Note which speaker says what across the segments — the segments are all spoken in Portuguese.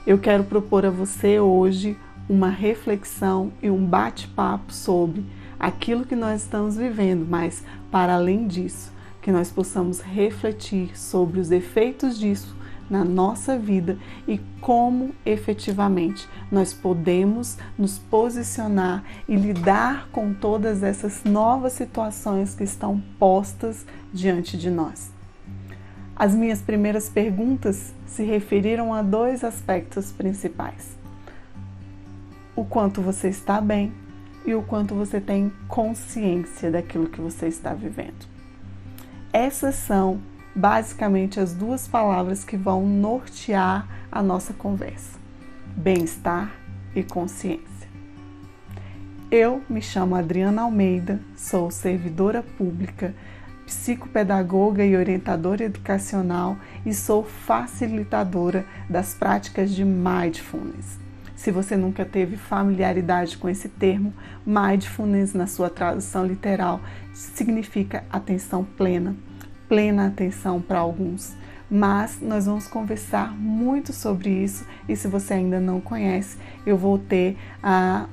Speaker 1: Eu quero propor a você hoje uma reflexão e um bate-papo sobre aquilo que nós estamos vivendo, mas para além disso, que nós possamos refletir sobre os efeitos disso na nossa vida e como efetivamente nós podemos nos posicionar e lidar com todas essas novas situações que estão postas diante de nós. As minhas primeiras perguntas se referiram a dois aspectos principais: o quanto você está bem e o quanto você tem consciência daquilo que você está vivendo. Essas são basicamente as duas palavras que vão nortear a nossa conversa: bem-estar e consciência. Eu me chamo Adriana Almeida, sou servidora pública, psicopedagoga e orientadora educacional e sou facilitadora das práticas de Mindfulness. Se você nunca teve familiaridade com esse termo, Mindfulness, na sua tradução literal, significa atenção plena, plena atenção para alguns. Mas nós vamos conversar muito sobre isso e se você ainda não conhece, eu vou ter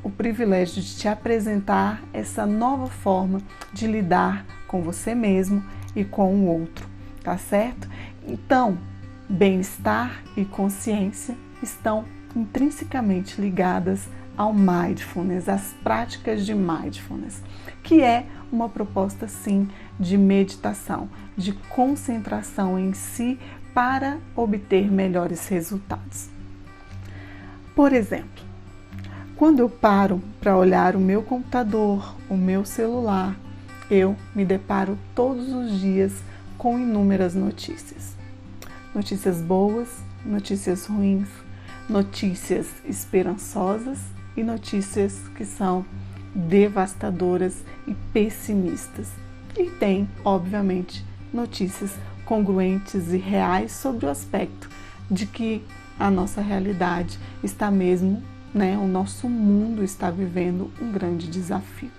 Speaker 1: o privilégio de te apresentar essa nova forma de lidar com você mesmo e com o outro, tá certo? Então, bem-estar e consciência estão intrinsecamente ligadas ao Mindfulness, às práticas de Mindfulness, que é uma proposta sim de meditação, de concentração em si para obter melhores resultados. Por exemplo, quando eu paro para olhar o meu computador, o meu celular, eu me deparo todos os dias com inúmeras notícias. Notícias boas, notícias ruins, notícias esperançosas e notícias que são devastadoras e pessimistas. E tem, obviamente, notícias congruentes e reais sobre o aspecto de que a nossa realidade está mesmo, o nosso mundo está vivendo um grande desafio.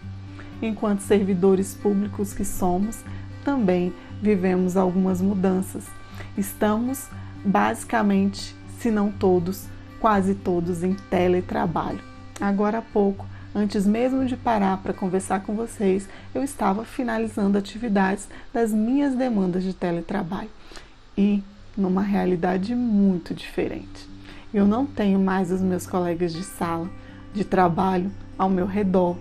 Speaker 1: Enquanto servidores públicos que somos, também vivemos algumas mudanças. Estamos basicamente, se não todos, quase todos em teletrabalho. Agora há pouco, antes mesmo de parar para conversar com vocês, eu estava finalizando atividades das minhas demandas de teletrabalho e numa realidade muito diferente. Eu não tenho mais os meus colegas de sala, de trabalho ao meu redor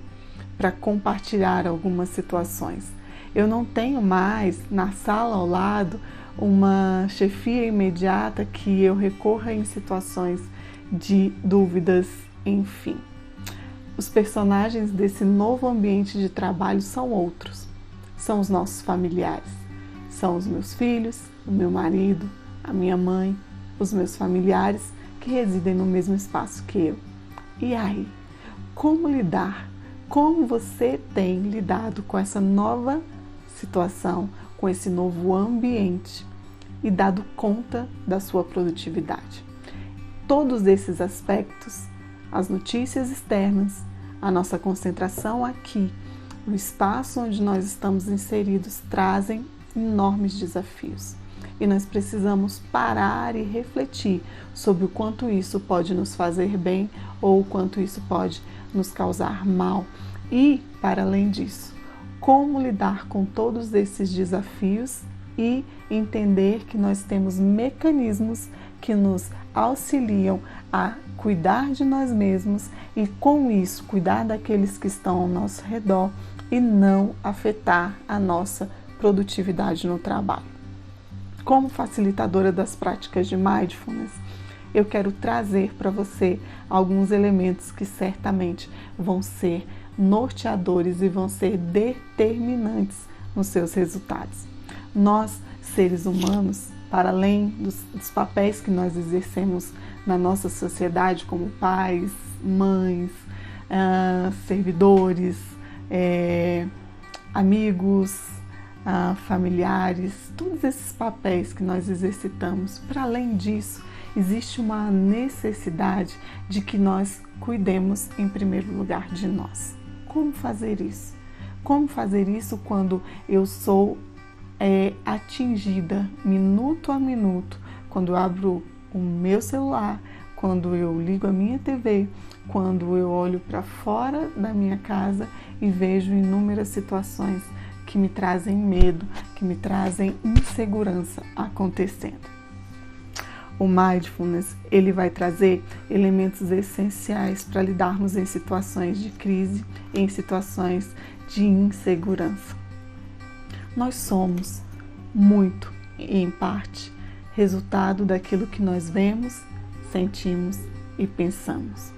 Speaker 1: para compartilhar algumas situações. Eu não tenho mais na sala ao lado uma chefia imediata que eu recorra em situações de dúvidas, enfim. Os personagens desse novo ambiente de trabalho são outros. São os nossos familiares. São os meus filhos, o meu marido, a minha mãe, os meus familiares que residem no mesmo espaço que eu. E aí, como lidar? Como você tem lidado com essa nova situação, com esse novo ambiente e dado conta da sua produtividade? Todos esses aspectos, as notícias externas, a nossa concentração aqui, o espaço onde nós estamos inseridos, trazem enormes desafios. E nós precisamos parar e refletir sobre o quanto isso pode nos fazer bem ou o quanto isso pode nos causar mal. E, para além disso, como lidar com todos esses desafios e entender que nós temos mecanismos que nos auxiliam a cuidar de nós mesmos e, com isso, cuidar daqueles que estão ao nosso redor e não afetar a nossa produtividade no trabalho. Como facilitadora das práticas de Mindfulness, eu quero trazer para você alguns elementos que certamente vão ser norteadores e vão ser determinantes nos seus resultados. Nós, seres humanos, para além dos papéis que nós exercemos na nossa sociedade como pais, mães, servidores, amigos, familiares, todos esses papéis que nós exercitamos, para além disso, existe uma necessidade de que nós cuidemos em primeiro lugar de nós. Como fazer isso? Como fazer isso quando eu sou atingida minuto a minuto, quando eu abro o meu celular, quando eu ligo a minha TV, quando eu olho para fora da minha casa e vejo inúmeras situações que me trazem medo, que me trazem insegurança acontecendo. O Mindfulness, ele vai trazer elementos essenciais para lidarmos em situações de crise, em situações de insegurança. Nós somos muito, em parte, resultado daquilo que nós vemos, sentimos e pensamos.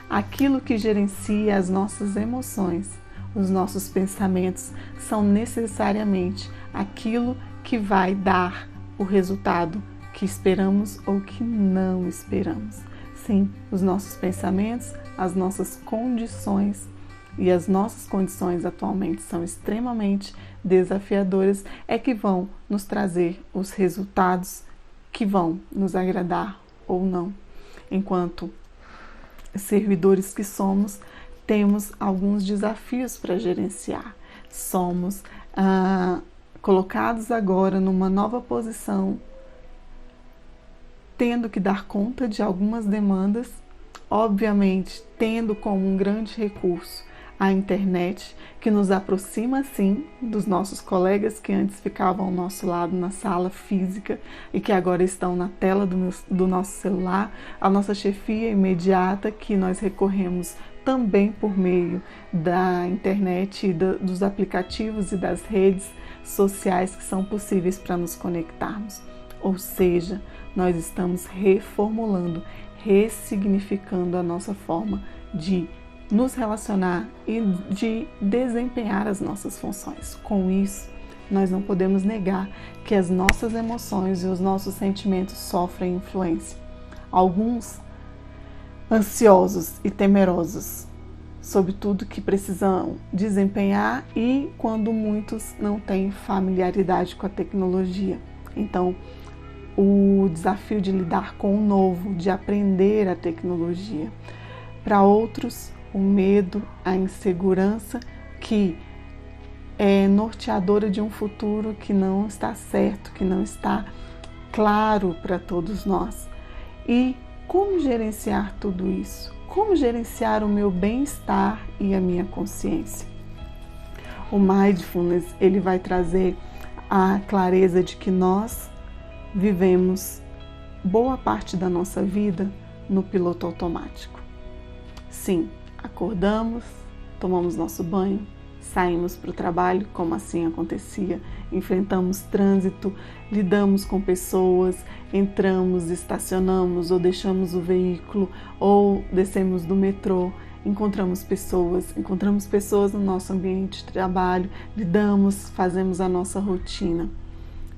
Speaker 1: Aquilo que gerencia as nossas emoções, os nossos pensamentos, são necessariamente aquilo que vai dar o resultado que esperamos ou que não esperamos. Sim, os nossos pensamentos, as nossas condições, e as nossas condições atualmente são extremamente desafiadoras, é que vão nos trazer os resultados que vão nos agradar ou não. Enquanto servidores que somos, temos alguns desafios para gerenciar. Somos colocados agora numa nova posição, tendo que dar conta de algumas demandas, obviamente tendo como um grande recurso a internet, que nos aproxima sim dos nossos colegas que antes ficavam ao nosso lado na sala física e que agora estão na tela do nosso celular, a nossa chefia imediata que nós recorremos também por meio da internet, dos aplicativos e das redes sociais que são possíveis para nos conectarmos. Ou seja, nós estamos reformulando, ressignificando a nossa forma de nos relacionar e de desempenhar as nossas funções. Com isso, nós não podemos negar que as nossas emoções e os nossos sentimentos sofrem influência. Alguns ansiosos e temerosos sobre tudo que precisam desempenhar e quando muitos não têm familiaridade com a tecnologia. Então, o desafio de lidar com o novo, de aprender a tecnologia. Para outros, o medo, a insegurança que é norteadora de um futuro que não está certo, que não está claro para todos nós. E como gerenciar tudo isso? Como gerenciar o meu bem-estar e a minha consciência? O Mindfulness, ele vai trazer a clareza de que nós vivemos boa parte da nossa vida no piloto automático. Sim, acordamos, tomamos nosso banho, saímos para o trabalho, como assim acontecia, enfrentamos trânsito, lidamos com pessoas, entramos, estacionamos ou deixamos o veículo ou descemos do metrô, encontramos pessoas no nosso ambiente de trabalho, lidamos, fazemos a nossa rotina,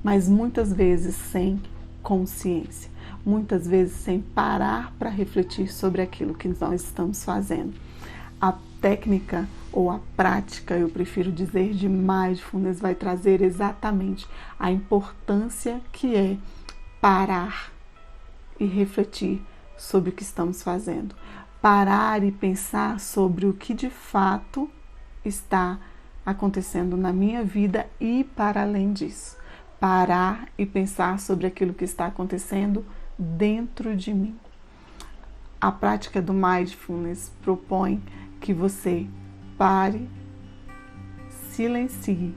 Speaker 1: mas muitas vezes sem consciência, muitas vezes sem parar para refletir sobre aquilo que nós estamos fazendo. A técnica ou a prática, eu prefiro dizer, de Mindfulness vai trazer exatamente a importância que é parar e refletir sobre o que estamos fazendo. Parar e pensar sobre o que de fato está acontecendo na minha vida e para além disso. Parar e pensar sobre aquilo que está acontecendo dentro de mim. A prática do Mindfulness propõe que você pare, silencie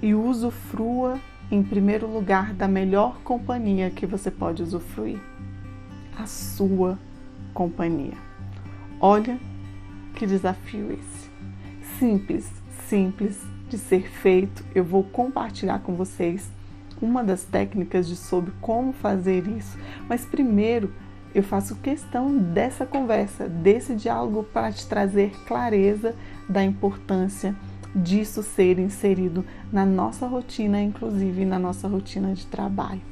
Speaker 1: e usufrua em primeiro lugar da melhor companhia que você pode usufruir, a sua companhia. Olha que desafio esse. Simples de ser feito. Eu vou compartilhar com vocês uma das técnicas sobre como fazer isso, mas primeiro eu faço questão dessa conversa, desse diálogo para te trazer clareza da importância disso ser inserido na nossa rotina, inclusive na nossa rotina de trabalho.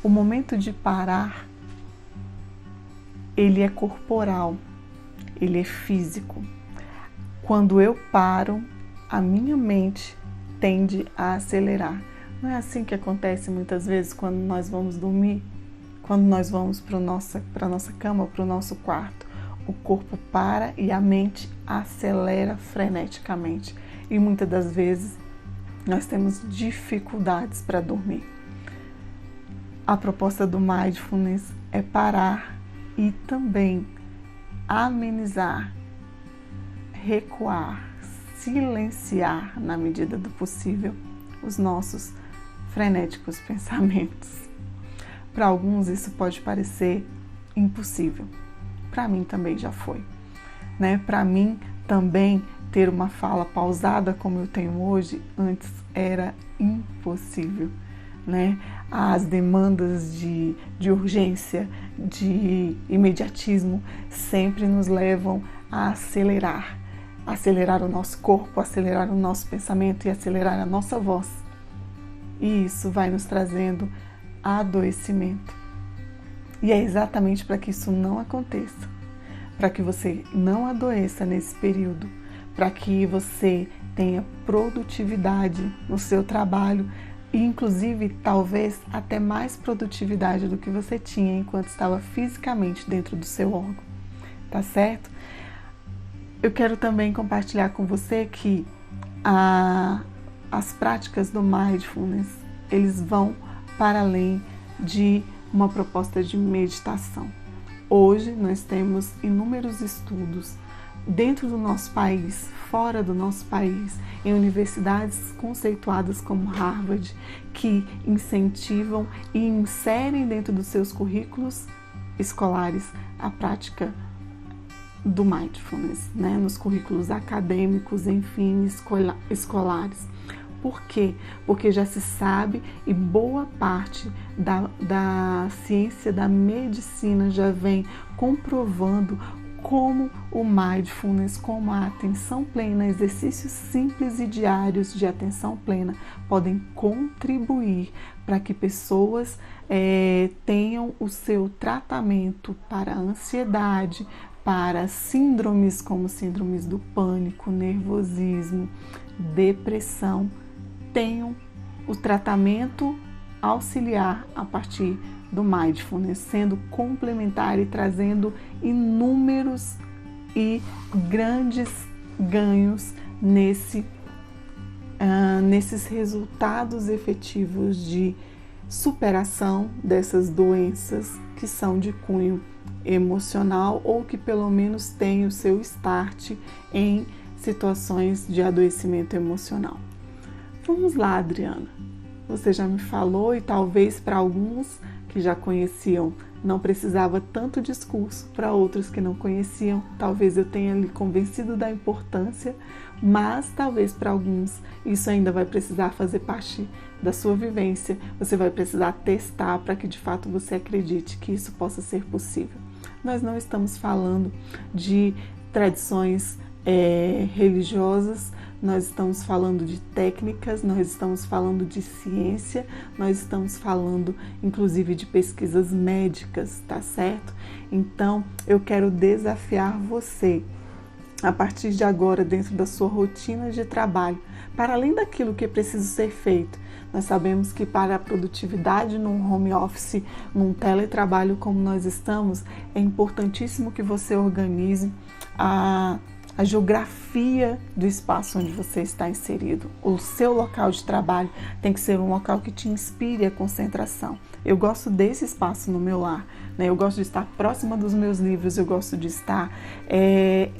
Speaker 1: O momento de parar, ele é corporal, ele é físico. Quando eu paro, a minha mente tende a acelerar. Não é assim que acontece muitas vezes quando nós vamos dormir? Quando nós vamos para a nossa cama, para o nosso quarto, o corpo para e a mente acelera freneticamente. E muitas das vezes nós temos dificuldades para dormir. A proposta do Mindfulness é parar e também amenizar, recuar, silenciar na medida do possível os nossos frenéticos pensamentos. Para alguns isso pode parecer impossível. Para mim também já foi, né? Para mim também ter uma fala pausada como eu tenho hoje, antes era impossível, né? As demandas de urgência, de imediatismo sempre nos levam a acelerar o nosso corpo, acelerar o nosso pensamento e acelerar a nossa voz. E isso vai nos trazendo adoecimento. E é exatamente para que isso não aconteça, para que você não adoeça nesse período, para que você tenha produtividade no seu trabalho e, inclusive, talvez até mais produtividade do que você tinha enquanto estava fisicamente dentro do seu órgão, tá certo? Eu quero também compartilhar com você que as práticas do Mindfulness, eles vão para além de uma proposta de meditação. Hoje nós temos inúmeros estudos dentro do nosso país, fora do nosso país, em universidades conceituadas como Harvard, que incentivam e inserem dentro dos seus currículos escolares a prática do Mindfulness, né? Nos currículos acadêmicos, enfim, escolares. Por quê? Porque já se sabe e boa parte da ciência da medicina já vem comprovando como o Mindfulness, como a atenção plena, exercícios simples e diários de atenção plena podem contribuir para que pessoas tenham o seu tratamento para a ansiedade, para síndromes como síndromes do pânico, nervosismo, depressão, tenham o tratamento auxiliar a partir do Mindfulness, sendo complementar e trazendo inúmeros e grandes ganhos nesses resultados efetivos de superação dessas doenças que são de cunho emocional ou que pelo menos têm o seu start em situações de adoecimento emocional. Vamos lá, Adriana. Você já me falou e talvez para alguns que já conheciam não precisava tanto discurso, para outros que não conheciam, talvez eu tenha lhe convencido da importância, mas talvez para alguns isso ainda vai precisar fazer parte da sua vivência, você vai precisar testar para que de fato você acredite que isso possa ser possível. Nós não estamos falando de tradições religiosas, nós estamos falando de técnicas, nós estamos falando de ciência, nós estamos falando inclusive de pesquisas médicas, tá certo? Então eu quero desafiar você a partir de agora dentro da sua rotina de trabalho, para além daquilo que é preciso ser feito. Nós sabemos que para a produtividade num home office, num teletrabalho como nós estamos, é importantíssimo que você organize a geografia do espaço onde você está inserido. O seu local de trabalho tem que ser um local que te inspire a concentração. Eu gosto desse espaço no meu lar, né? Eu gosto de estar próxima dos meus livros, eu gosto de estar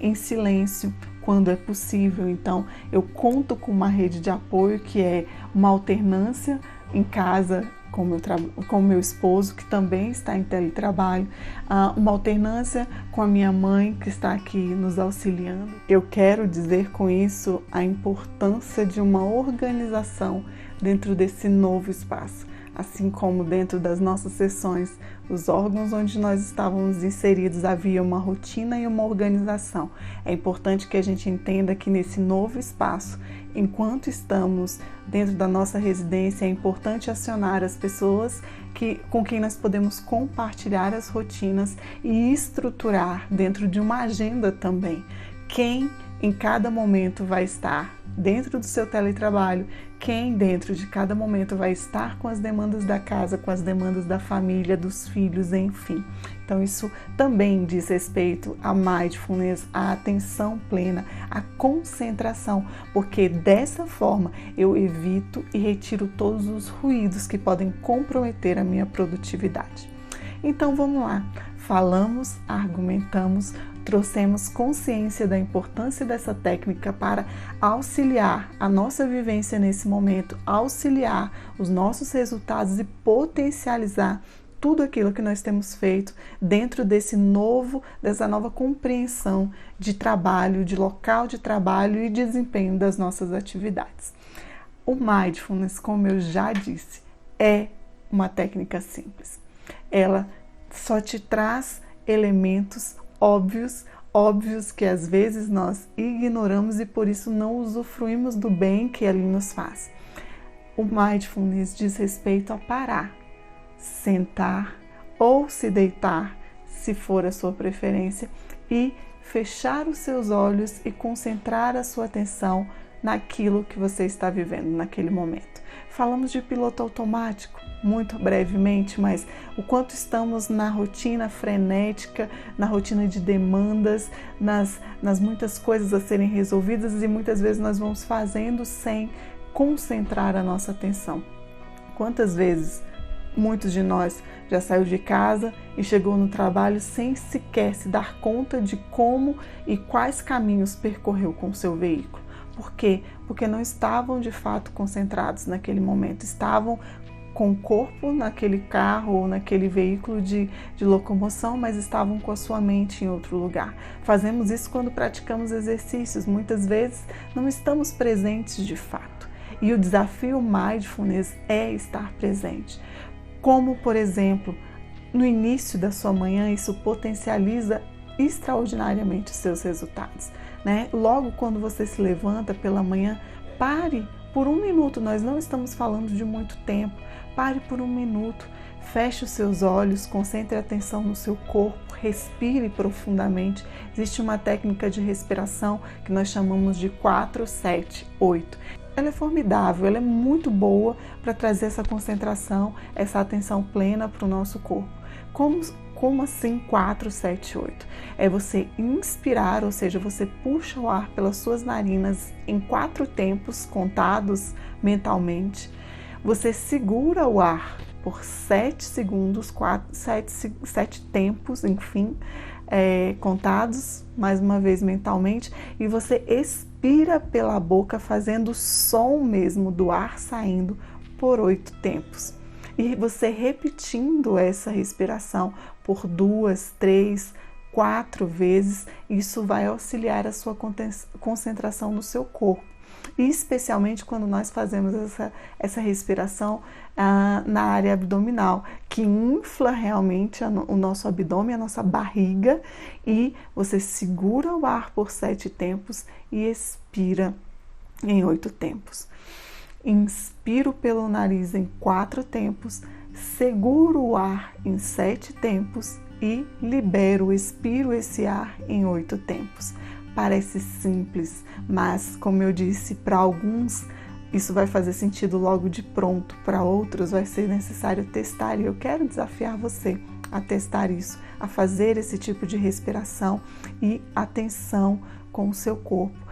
Speaker 1: em silêncio quando é possível. Então, eu conto com uma rede de apoio que é uma alternância em casa com meu esposo, que também está em teletrabalho, uma alternância com a minha mãe, que está aqui nos auxiliando. Eu quero dizer com isso a importância de uma organização dentro desse novo espaço. Assim como dentro das nossas sessões, os órgãos onde nós estávamos inseridos havia uma rotina e uma organização. É importante que a gente entenda que nesse novo espaço, enquanto estamos dentro da nossa residência, é importante acionar as pessoas com quem nós podemos compartilhar as rotinas e estruturar dentro de uma agenda também quem em cada momento vai estar dentro do seu teletrabalho, quem dentro de cada momento vai estar com as demandas da casa, com as demandas da família, dos filhos, enfim. Então isso também diz respeito a mindfulness, a atenção plena, a concentração, porque dessa forma eu evito e retiro todos os ruídos que podem comprometer a minha produtividade. Então vamos lá, falamos, argumentamos, trouxemos consciência da importância dessa técnica para auxiliar a nossa vivência nesse momento, auxiliar os nossos resultados e potencializar tudo aquilo que nós temos feito dentro dessa nova compreensão de trabalho, de local de trabalho e desempenho das nossas atividades. O Mindfulness, como eu já disse, é uma técnica simples. Ela só te traz elementos óbvios que às vezes nós ignoramos e por isso não usufruímos do bem que ele nos faz. O Mindfulness diz respeito a parar, sentar ou se deitar, se for a sua preferência, e fechar os seus olhos e concentrar a sua atenção naquilo que você está vivendo naquele momento. Falamos de piloto automático muito brevemente, mas o quanto estamos na rotina frenética, na rotina de demandas, nas muitas coisas a serem resolvidas e muitas vezes nós vamos fazendo sem concentrar a nossa atenção. Quantas vezes muitos de nós já saiu de casa e chegou no trabalho sem sequer se dar conta de como e quais caminhos percorreu com o seu veículo. Por quê? Porque não estavam de fato concentrados naquele momento, estavam com o corpo naquele carro ou naquele veículo de locomoção, mas estavam com a sua mente em outro lugar. Fazemos isso quando praticamos exercícios, muitas vezes não estamos presentes de fato. E o desafio Mindfulness é estar presente. Como, por exemplo, no início da sua manhã, isso potencializa extraordinariamente os seus resultados, né? Logo quando você se levanta pela manhã, pare por 1 minuto, nós não estamos falando de muito tempo, pare por 1 minuto, feche os seus olhos, concentre a atenção no seu corpo, respire profundamente. Existe uma técnica de respiração que nós chamamos de 4-7-8. Ela é formidável, ela é muito boa para trazer essa concentração, essa atenção plena para o nosso corpo. Como assim 4-7-8? É você inspirar, ou seja, você puxa o ar pelas suas narinas em 4 tempos contados mentalmente. Você segura o ar por 7 segundos, 7 tempos, enfim, contados, mais uma vez mentalmente, e você expira pela boca, fazendo o som mesmo do ar saindo por 8 tempos. E você repetindo essa respiração por 2, 3, 4 vezes, isso vai auxiliar a sua concentração no seu corpo. E especialmente quando nós fazemos essa respiração na área abdominal, que infla realmente o nosso abdômen, a nossa barriga, e você segura o ar por 7 tempos e expira em 8 tempos. Inspiro pelo nariz em 4 tempos, seguro o ar em 7 tempos e libero, expiro esse ar em 8 tempos. Parece simples, mas como eu disse, para alguns isso vai fazer sentido logo de pronto, para outros vai ser necessário testar, e eu quero desafiar você a testar isso, a fazer esse tipo de respiração e atenção com o seu corpo.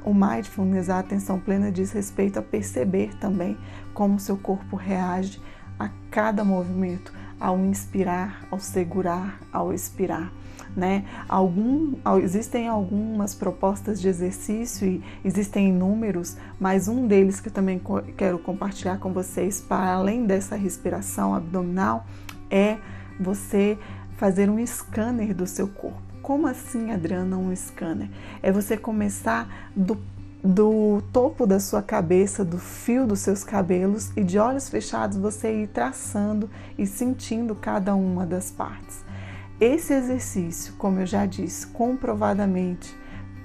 Speaker 1: O Mindfulness, a atenção plena, diz respeito a perceber também como o seu corpo reage a cada movimento, ao inspirar, ao segurar, ao expirar, né? Existem algumas propostas de exercício e existem inúmeros, mas um deles que eu também quero compartilhar com vocês, para além dessa respiração abdominal, é você fazer um scanner do seu corpo. Como assim, Adriana, um scanner? É você começar do topo da sua cabeça, do fio dos seus cabelos, e de olhos fechados você ir traçando e sentindo cada uma das partes. Esse exercício, como eu já disse, comprovadamente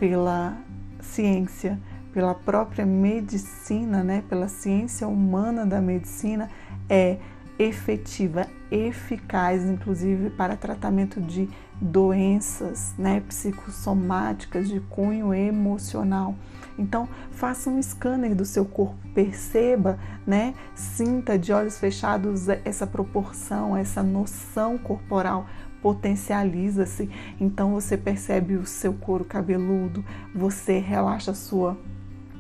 Speaker 1: pela ciência, pela própria medicina, né, pela ciência humana da medicina, é efetiva, eficaz, inclusive para tratamento de doenças, né, psicossomáticas de cunho emocional. Então, faça um scanner do seu corpo, perceba, né, sinta de olhos fechados essa proporção, essa noção corporal, potencializa-se. Então, você percebe o seu couro cabeludo, você relaxa a sua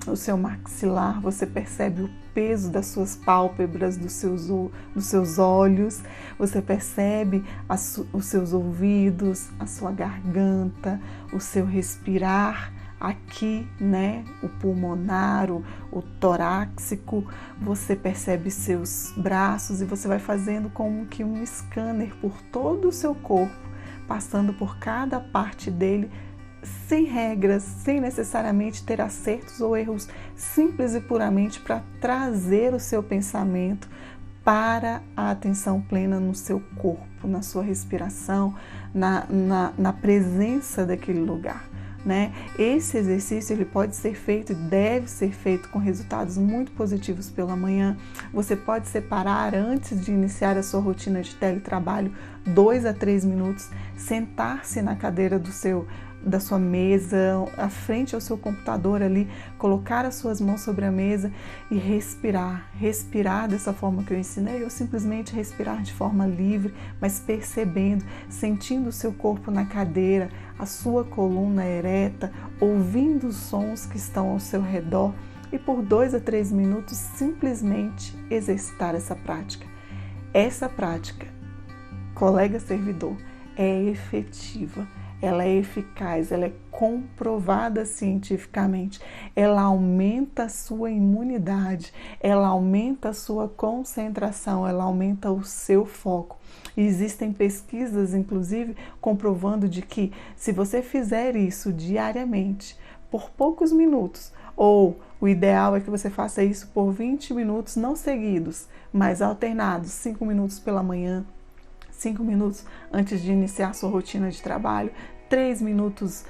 Speaker 1: o seu maxilar, você percebe o peso das suas pálpebras, dos seus olhos, você percebe os seus ouvidos, a sua garganta, o seu respirar aqui, né? O pulmonar, o torácico, você percebe seus braços e você vai fazendo como que um scanner por todo o seu corpo, passando por cada parte dele, sem regras, sem necessariamente ter acertos ou erros, simples e puramente para trazer o seu pensamento para a atenção plena no seu corpo, na sua respiração, na presença daquele lugar, né? Esse exercício ele pode ser feito e deve ser feito com resultados muito positivos pela manhã. Você pode separar antes de iniciar a sua rotina de teletrabalho 2 a 3 minutos, sentar-se na cadeira da sua mesa, à frente ao seu computador ali, colocar as suas mãos sobre a mesa e respirar dessa forma que eu ensinei, ou simplesmente respirar de forma livre, mas percebendo, sentindo o seu corpo na cadeira, a sua coluna ereta, ouvindo os sons que estão ao seu redor e por 2 a 3 minutos simplesmente exercitar essa prática. Essa prática, colega servidor, é efetiva. Ela é eficaz, ela é comprovada cientificamente, ela aumenta a sua imunidade, ela aumenta a sua concentração, ela aumenta o seu foco. E existem pesquisas, inclusive, comprovando de que se você fizer isso diariamente, por poucos minutos, ou o ideal é que você faça isso por 20 minutos, não seguidos, mas alternados, 5 minutos pela manhã, 5 minutos antes de iniciar sua rotina de trabalho, 3 minutos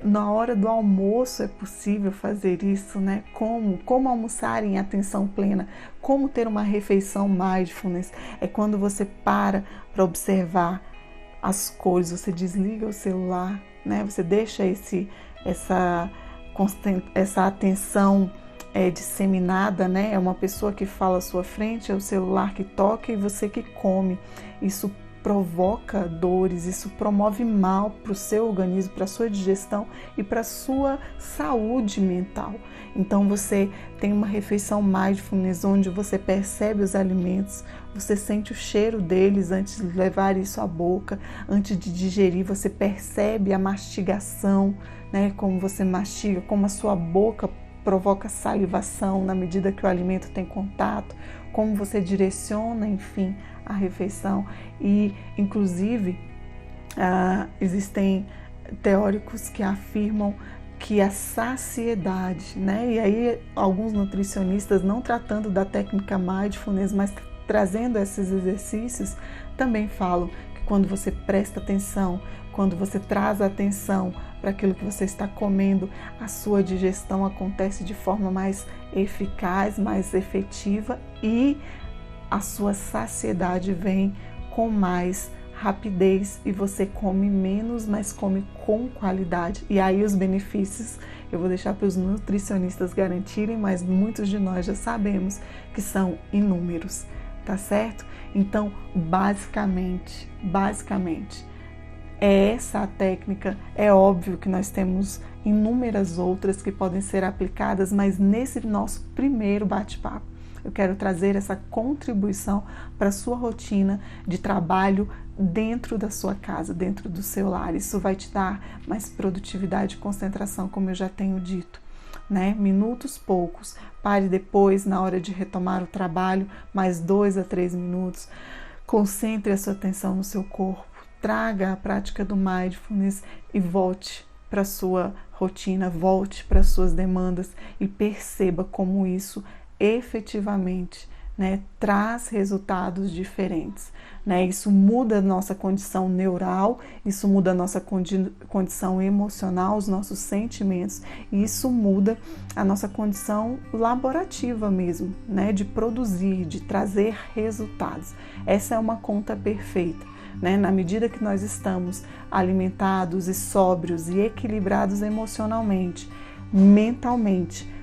Speaker 1: na hora do almoço é possível fazer isso, né? Como almoçar em atenção plena, como ter uma refeição mindfulness, é quando você para observar as cores, você desliga o celular, né? Você deixa essa atenção disseminada, né? É uma pessoa que fala à sua frente, é o celular que toca e você que come. Isso provoca dores, isso promove mal para o seu organismo, para a sua digestão e para a sua saúde mental. Então você tem uma refeição mindfulness onde você percebe os alimentos, você sente o cheiro deles antes de levar isso à boca, antes de digerir, você percebe a mastigação, né? Como você mastiga, como a sua boca provoca salivação na medida que o alimento tem contato, como você direciona, enfim, a refeição. E, inclusive, existem teóricos que afirmam que a saciedade, né? E aí alguns nutricionistas, não tratando da técnica mindfulness, mas trazendo esses exercícios, também falam que quando você presta atenção, quando você traz a atenção para aquilo que você está comendo, a sua digestão acontece de forma mais eficaz, mais efetiva e a sua saciedade vem com mais rapidez e você come menos, mas come com qualidade. E aí os benefícios eu vou deixar para os nutricionistas garantirem, mas muitos de nós já sabemos que são inúmeros, tá certo? Então, basicamente, é essa a técnica. É óbvio que nós temos inúmeras outras que podem ser aplicadas, mas nesse nosso primeiro bate-papo, eu quero trazer essa contribuição para a sua rotina de trabalho dentro da sua casa, dentro do seu lar. Isso vai te dar mais produtividade e concentração, como eu já tenho dito, né? Minutos poucos. Pare depois, na hora de retomar o trabalho, mais 2 a 3 minutos. Concentre a sua atenção no seu corpo. Traga a prática do mindfulness e volte para a sua rotina, volte para as suas demandas e perceba como isso efetivamente, né, traz resultados diferentes, né? Isso muda a nossa condição neural, isso muda a nossa condição emocional, os nossos sentimentos, e isso muda a nossa condição laborativa mesmo, né, de produzir, de trazer resultados. Essa é uma conta perfeita, né? Na medida que nós estamos alimentados e sóbrios e equilibrados emocionalmente, mentalmente,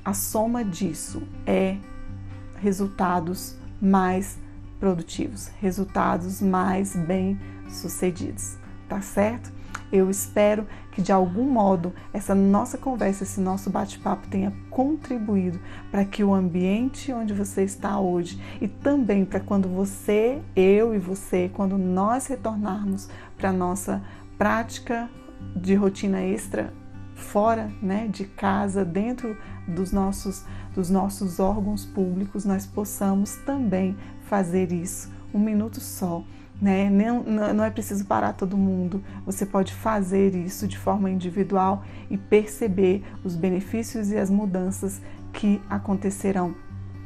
Speaker 1: a soma disso é resultados mais produtivos, resultados mais bem-sucedidos, tá certo? Eu espero que de algum modo essa nossa conversa, esse nosso bate-papo tenha contribuído para que o ambiente onde você está hoje e também para quando você, eu e você, quando nós retornarmos para a nossa prática de rotina extra fora, né, de casa, dentro dos nossos órgãos públicos, nós possamos também fazer isso, 1 minuto só. Né? Não é preciso parar todo mundo, você pode fazer isso de forma individual e perceber os benefícios e as mudanças que acontecerão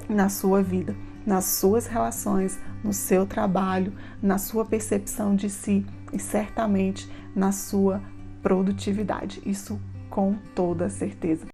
Speaker 1: na sua vida, nas suas relações, no seu trabalho, na sua percepção de si e certamente na sua produtividade. Isso com toda certeza.